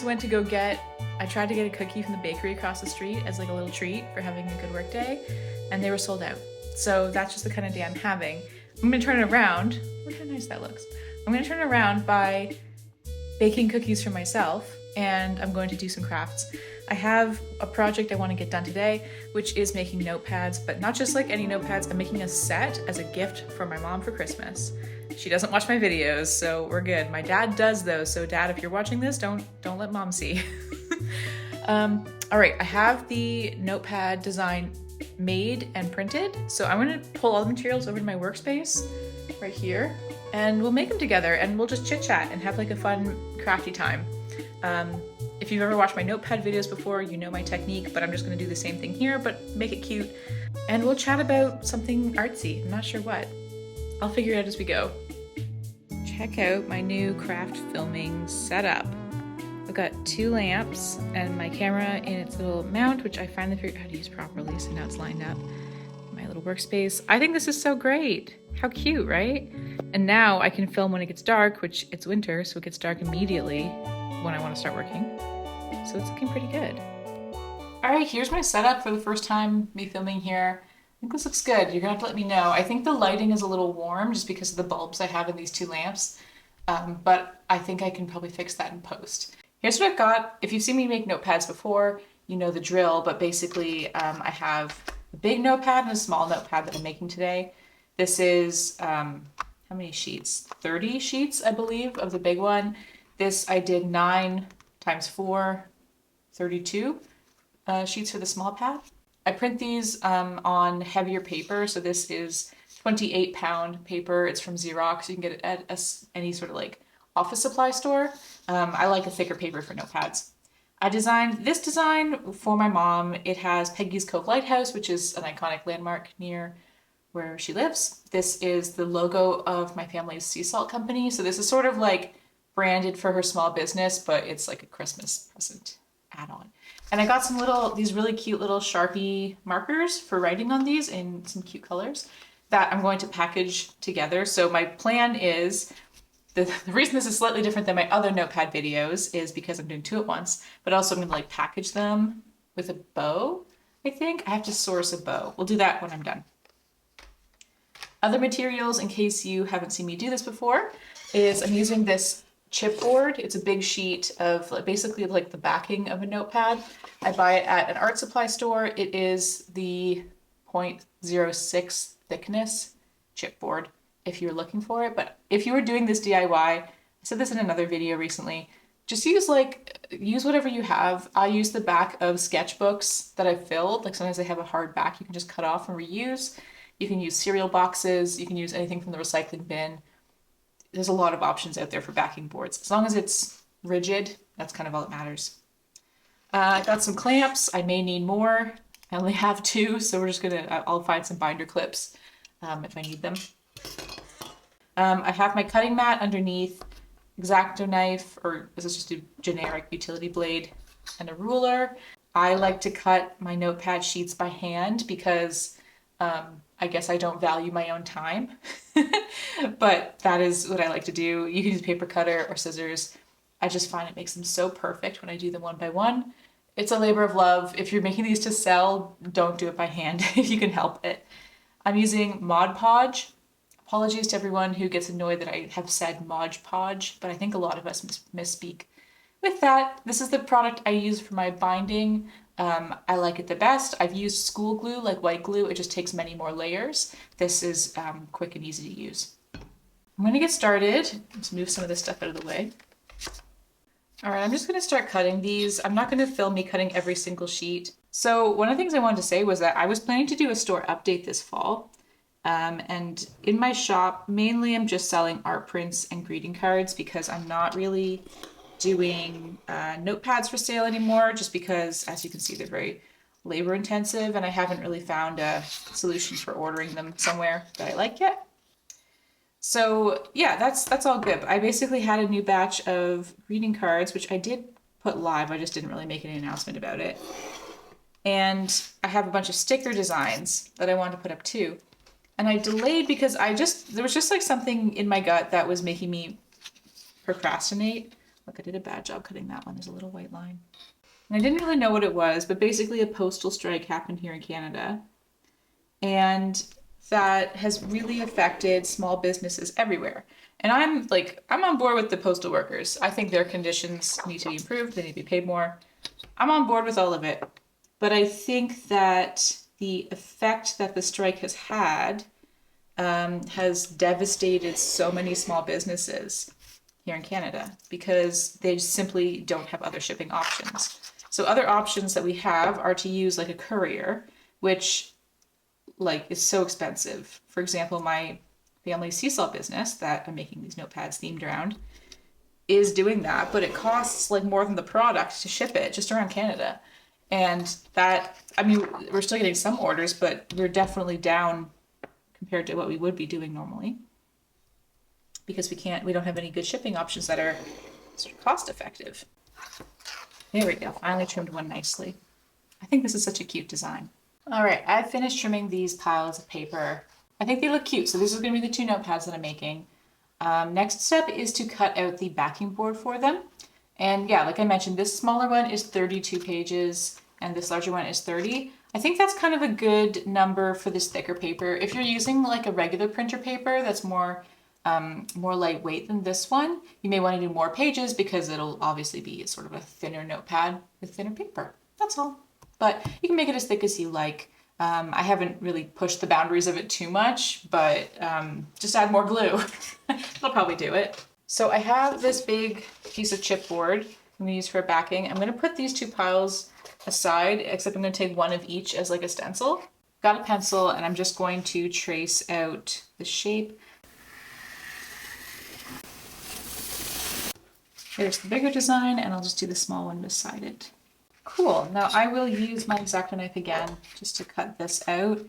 just went to go I tried to get a cookie from the bakery across the street as like a little treat for having a good work day, and they were sold out. So that's just the kind of day I'm having. I'm gonna turn it around. Look how nice that looks. I'm gonna turn it around by baking cookies for myself, and I'm going to do some crafts. I have a project I want to get done today, which is making notepads, but not just like any notepads. I'm making a set as a gift for my mom for Christmas. She doesn't watch my videos, so we're good. My dad does though, so Dad, if you're watching this, don't let Mom see. All right, I have the notepad design made and printed, so I'm gonna pull all the materials over to my workspace right here, and we'll make them together, and we'll just chit chat and have like a fun crafty time. If you've ever watched my notepad videos before, you know my technique, but I'm just gonna do the same thing here, but make it cute. And we'll chat about something artsy. I'm not sure what. I'll figure it out as we go. Check out my new craft filming setup. I've got 2 lamps and my camera in its little mount, which I finally figured out how to use properly, so now it's lined up in my little workspace. I think this is so great. How cute, right? And now I can film when it gets dark, which it's winter, so it gets dark immediately when I want to start working. So it's looking pretty good. All right, here's my setup for the first time me filming here. I think this looks good. You're gonna have to let me know. I think the lighting is a little warm just because of the bulbs I have in these 2 lamps, but I think I can probably fix that in post. Here's what I've got. If you've seen me make notepads before, you know the drill, but basically I have a big notepad and a small notepad that I'm making today. This is, how many sheets? 30 sheets, I believe, of the big one. This I did 9 times 4, 32 sheets for the small pad. I print these on heavier paper, so this is 28-pound paper. It's from Xerox. You can get it at any sort of like office supply store. I like a thicker paper for notepads. I designed this design for my mom. It has Peggy's Cove Lighthouse, which is an iconic landmark near where she lives. This is the logo of my family's sea salt company. So this is sort of like branded for her small business, but it's like a Christmas present add-on. And I got these really cute little Sharpie markers for writing on these in some cute colors that I'm going to package together. So my plan is, the reason this is slightly different than my other notepad videos is because I'm doing 2 at once, but also I'm gonna like package them with a bow, I think. I have to source a bow. We'll do that when I'm done. Other materials, in case you haven't seen me do this before, is I'm using this chipboard. It's a big sheet of basically like the backing of a notepad. I buy it at an art supply store. It is the 0.06 thickness chipboard if you're looking for it. But if you were doing this DIY, I said this in another video recently, just use whatever you have. I use the back of sketchbooks that I've filled. Like sometimes they have a hard back you can just cut off and reuse. You can use cereal boxes. You can use anything from the recycling bin. There's a lot of options out there for backing boards. As long as it's rigid, that's kind of all that matters. I got some clamps. I may need more. I only have 2, so I'll find some binder clips if I need them. I have my cutting mat underneath, X-Acto knife, or this is just a generic utility blade, and a ruler. I like to cut my notepad sheets by hand because I guess I don't value my own time, but that is what I like to do. You can use a paper cutter or scissors. I just find it makes them so perfect when I do them one by one. It's a labor of love. If you're making these to sell, don't do it by hand if you can help it. I'm using Mod Podge. Apologies to everyone who gets annoyed that I have said Mod Podge, but I think a lot of us misspeak. With that, this is the product I use for my binding. I like it the best. I've used school glue, like white glue. It just takes many more layers. This is quick and easy to use. I'm gonna get started. Let's move some of this stuff out of the way. All right, I'm just gonna start cutting these. I'm not gonna film me cutting every single sheet. So one of the things I wanted to say was that I was planning to do a store update this fall. And in my shop, mainly I'm just selling art prints and greeting cards because I'm not really doing notepads for sale anymore, just because, as you can see, they're very labor intensive and I haven't really found a solution for ordering them somewhere that I like yet. So yeah, that's all good. I basically had a new batch of greeting cards, which I did put live. I just didn't really make any announcement about it. And I have a bunch of sticker designs that I wanted to put up too. And I delayed because there was just like something in my gut that was making me procrastinate Look, I did a bad job cutting that one. There's a little white line. And I didn't really know what it was, but basically a postal strike happened here in Canada. And that has really affected small businesses everywhere. And I'm on board with the postal workers. I think their conditions need to be improved. They need to be paid more. I'm on board with all of it. But I think that the effect that the strike has had has devastated so many small businesses here in Canada because they simply don't have other shipping options. So other options that we have are to use like a courier, which is so expensive. For example, my family seesaw business that I'm making these notepads themed around is doing that, but it costs like more than the product to ship it just around Canada. And that, I mean, we're still getting some orders, but we're definitely down compared to what we would be doing normally because we don't have any good shipping options that are sort of cost effective. There we go. Finally trimmed one nicely. I think this is such a cute design. All right, I've finished trimming these piles of paper. I think they look cute. So this is going to be the two notepads that I'm making. Next step is to cut out the backing board for them. And yeah, like I mentioned, this smaller one is 32 pages and this larger one is 30. I think that's kind of a good number for this thicker paper. If you're using like a regular printer paper that's more lightweight than this one, you may want to do more pages because it'll obviously be sort of a thinner notepad with thinner paper. That's all. But you can make it as thick as you like. I haven't really pushed the boundaries of it too much, but just add more glue. That'll probably do it. So I have this big piece of chipboard I'm gonna use for backing. I'm gonna put these two piles aside, except I'm gonna take one of each as like a stencil. Got a pencil and I'm just going to trace out the shape. Here's the bigger design and I'll just do the small one beside it. Cool, now I will use my X-Acto knife again just to cut this out.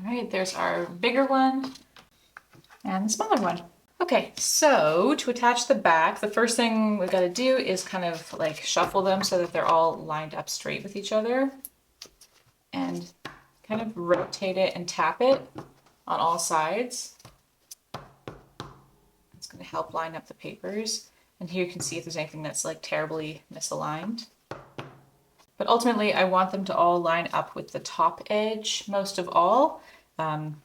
All right, there's our bigger one and the smaller one. Okay, so to attach the back, the first thing we've got to do is kind of like shuffle them so that they're all lined up straight with each other and kind of rotate it and tap it on all sides. It's going to help line up the papers. And here you can see if there's anything that's like terribly misaligned. But ultimately, I want them to all line up with the top edge most of all,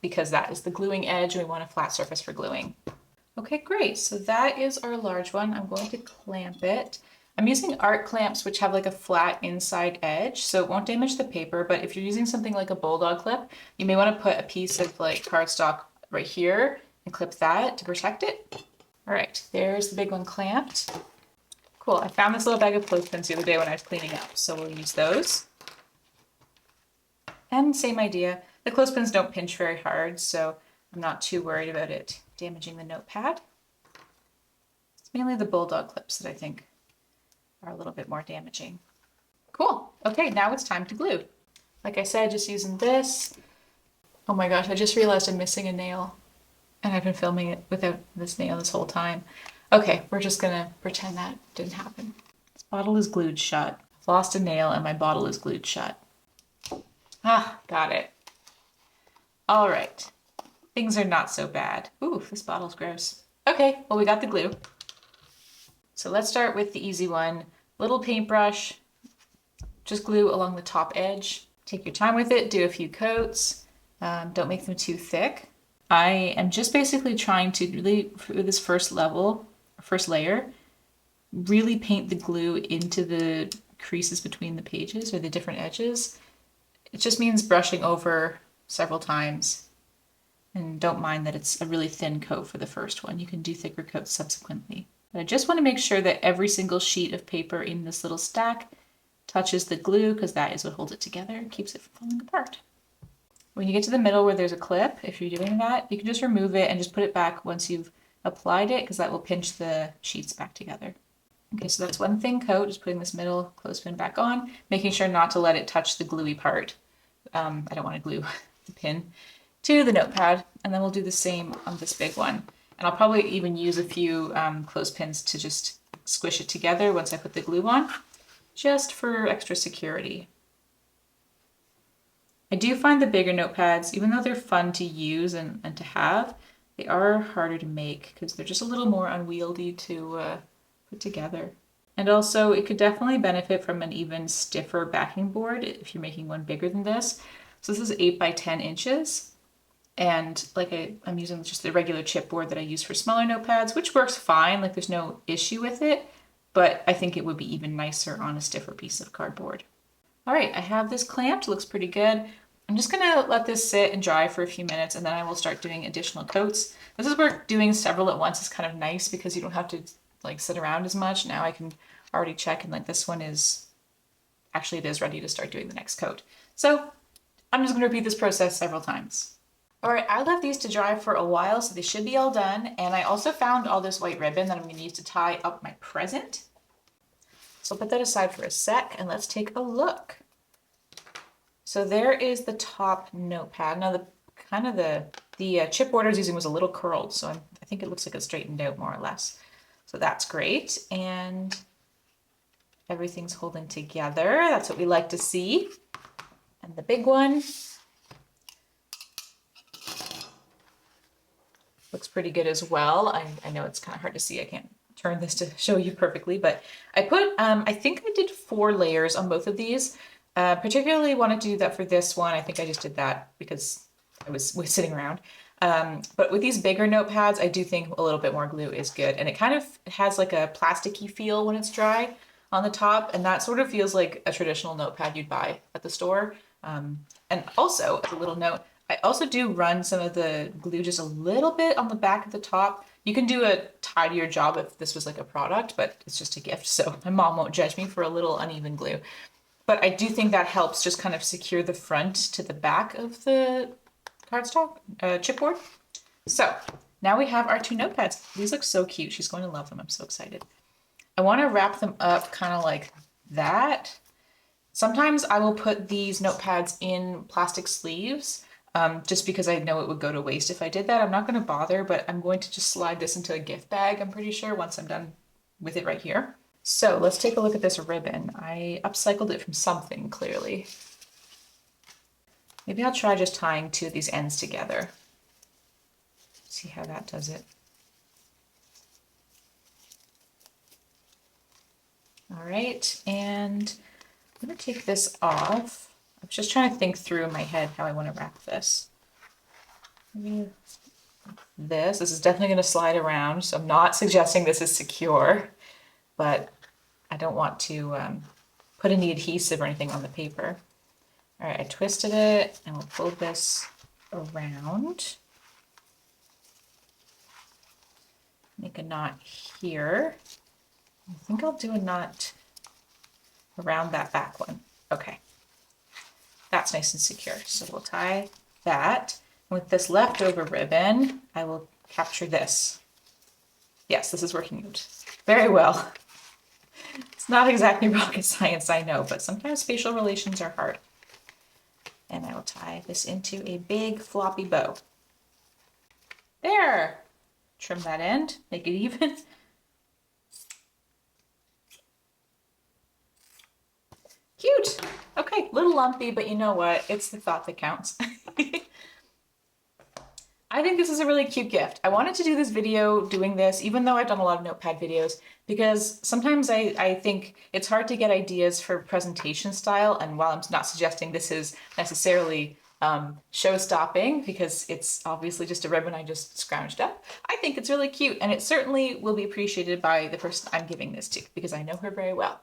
because that is the gluing edge and we want a flat surface for gluing. Okay, great. So that is our large one. I'm going to clamp it. I'm using art clamps, which have like a flat inside edge, so it won't damage the paper. But if you're using something like a bulldog clip, you may want to put a piece of like cardstock right here and clip that to protect it. All right, there's the big one clamped. Cool, I found this little bag of clothespins the other day when I was cleaning up, so we'll use those. And same idea. The clothespins don't pinch very hard, so I'm not too worried about it damaging the notepad. It's mainly the bulldog clips that I think are a little bit more damaging. Cool. Okay, now it's time to glue. Like I said, just using this. Oh my gosh, I just realized I'm missing a nail. And I've been filming it without this nail this whole time. Okay, we're just gonna pretend that didn't happen. This bottle is glued shut. I've lost a nail and my bottle is glued shut. Ah, got it. All right. Things are not so bad. Ooh, this bottle's gross. Okay, well we got the glue. So let's start with the easy one. Little paintbrush, just glue along the top edge. Take your time with it, do a few coats. Don't make them too thick. I am just basically trying to really, for this first layer, really paint the glue into the creases between the pages or the different edges. It just means brushing over several times. And don't mind that it's a really thin coat for the first one. You can do thicker coats subsequently. But I just want to make sure that every single sheet of paper in this little stack touches the glue because that is what holds it together and keeps it from falling apart. When you get to the middle where there's a clip, if you're doing that, you can just remove it and just put it back once you've applied it because that will pinch the sheets back together. Okay, so that's one thin coat, just putting this middle clothespin back on, making sure not to let it touch the gluey part. I don't want to glue the pin to the notepad, and then we'll do the same on this big one. And I'll probably even use a few clothespins to just squish it together once I put the glue on, just for extra security. I do find the bigger notepads, even though they're fun to use and to have, they are harder to make because they're just a little more unwieldy to put together. And also it could definitely benefit from an even stiffer backing board if you're making one bigger than this. So this is 8 by 10 inches. And like I'm using just the regular chipboard that I use for smaller notepads, which works fine. Like there's no issue with it, but I think it would be even nicer on a stiffer piece of cardboard. All right, I have this clamped, looks pretty good. I'm just gonna let this sit and dry for a few minutes and then I will start doing additional coats. This is where doing several at once is kind of nice because you don't have to like sit around as much. Now I can already check and like this one is, actually it is ready to start doing the next coat. So I'm just gonna repeat this process several times. All right, I left these to dry for a while, so they should be all done. And I also found all this white ribbon that I'm gonna use to tie up my present. So I'll put that aside for a sec and let's take a look. So there is the top notepad. Now the chipboard I was using was a little curled, so I think it looks like it's straightened out more or less. So that's great. And everything's holding together. That's what we like to see. And the big one looks pretty good as well. I know it's kind of hard to see. I can't turn this to show you perfectly, but I put, I think I did 4 layers on both of these. Particularly want to do that for this one. I think I just did that because I was sitting around. But with these bigger notepads, I do think a little bit more glue is good. And it kind of has like a plasticky feel when it's dry on the top. And that sort of feels like a traditional notepad you'd buy at the store. And also, as a little note, I also do run some of the glue just a little bit on the back of the top. You can do a tidier job if this was like a product, but it's just a gift. So my mom won't judge me for a little uneven glue. But I do think that helps just kind of secure the front to the back of the cardstock chipboard. So now we have our 2 notepads. These look so cute. She's going to love them. I'm so excited. I want to wrap them up kind of like that. Sometimes I will put these notepads in plastic sleeves just because I know it would go to waste if I did that. I'm not going to bother, but I'm going to just slide this into a gift bag, I'm pretty sure, once I'm done with it right here. So let's take a look at this ribbon. I upcycled it from something, clearly. Maybe I'll try just tying 2 of these ends together. See how that does it. All right, and I'm gonna take this off. I was just trying to think through in my head how I want to wrap this. Maybe this is definitely going to slide around, so I'm not suggesting this is secure, but I don't want to put any adhesive or anything on the paper. All right, I twisted it and we'll pull this around. Make a knot here. I think I'll do a knot around that back one. Okay. That's nice and secure. So we'll tie that. With this leftover ribbon, I will capture this. Yes, this is working out very well. It's not exactly rocket science, I know, but sometimes spatial relations are hard. And I will tie this into a big floppy bow. There! Trim that end, make it even. Cute! Okay, little lumpy, but you know what? It's the thought that counts. I think this is a really cute gift. I wanted to do this video doing this, even though I've done a lot of notepad videos, because sometimes I think it's hard to get ideas for presentation style, and while I'm not suggesting this is necessarily show-stopping, because it's obviously just a ribbon I just scrounged up, I think it's really cute, and it certainly will be appreciated by the person I'm giving this to, because I know her very well.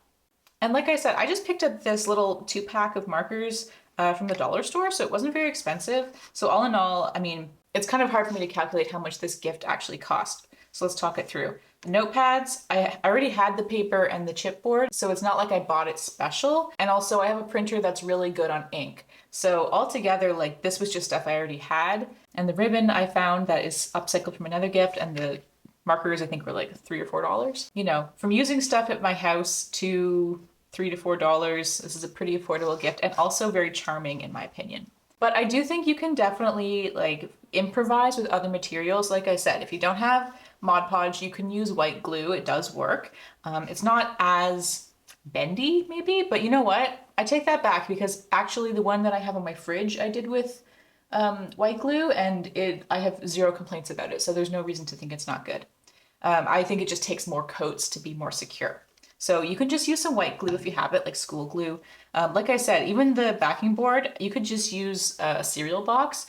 And like I said, I just picked up this little 2-pack of markers from the dollar store, so it wasn't very expensive. So all in all, I mean, it's kind of hard for me to calculate how much this gift actually cost. So let's talk it through. The notepads, I already had the paper and the chipboard, so it's not like I bought it special. And also I have a printer that's really good on ink. So altogether, like, this was just stuff I already had. And the ribbon I found that is upcycled from another gift, and the markers I think were like $3 or $4. You know, from using stuff at my house to $3 to $4, this is a pretty affordable gift, and also very charming in my opinion. But I do think you can definitely like improvise with other materials. Like I said, if you don't have Mod Podge, you can use white glue. It does work. It's not as bendy maybe, but you know what? I take that back because actually the one that I have on my fridge I did with white glue, and I have zero complaints about it, so there's no reason to think it's not good. I think it just takes more coats to be more secure. So you can just use some white glue if you have it, like school glue. Like I said, even the backing board, you could just use a cereal box.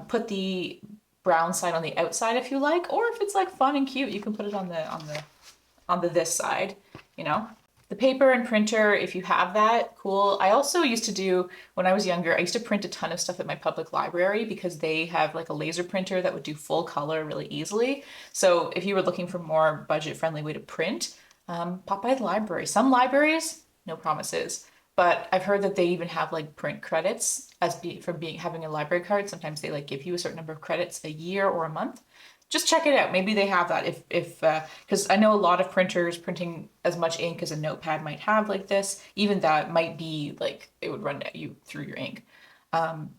Put the brown side on the outside if you like, or if it's like fun and cute, you can put it on the this side, you know. The paper and printer, if you have that, cool. I also used to do, when I was younger, I used to print a ton of stuff at my public library because they have like a laser printer that would do full color really easily. So if you were looking for more budget-friendly way to print, pop by the library. Some libraries, no promises, but I've heard that they even have like print credits from having a library card. Sometimes they like give you a certain number of credits a year or a month. Just check it out. Maybe they have that if because I know a lot of printers printing as much ink as a notepad might have like this, even that might be like it would run you through your ink.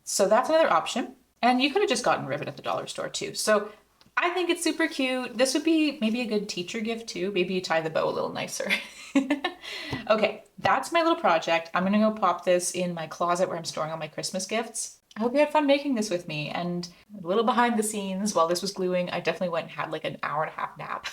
So that's another option. And you could have just gotten rivet at the dollar store too. So I think it's super cute. This would be maybe a good teacher gift too. Maybe you tie the bow a little nicer. Okay, that's my little project. I'm gonna go pop this in my closet where I'm storing all my Christmas gifts. I hope you had fun making this with me, and a little behind the scenes while this was gluing, I definitely went and had like an hour and a half nap.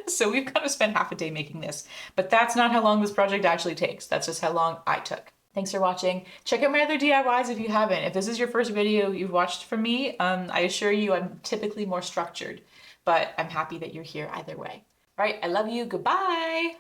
So we've kind of spent half a day making this, but that's not how long this project actually takes. That's just how long I took. Thanks for watching. Check out my other DIYs if you haven't. If this is your first video you've watched from me, I assure you I'm typically more structured, but I'm happy that you're here either way. All right, I love you. Goodbye.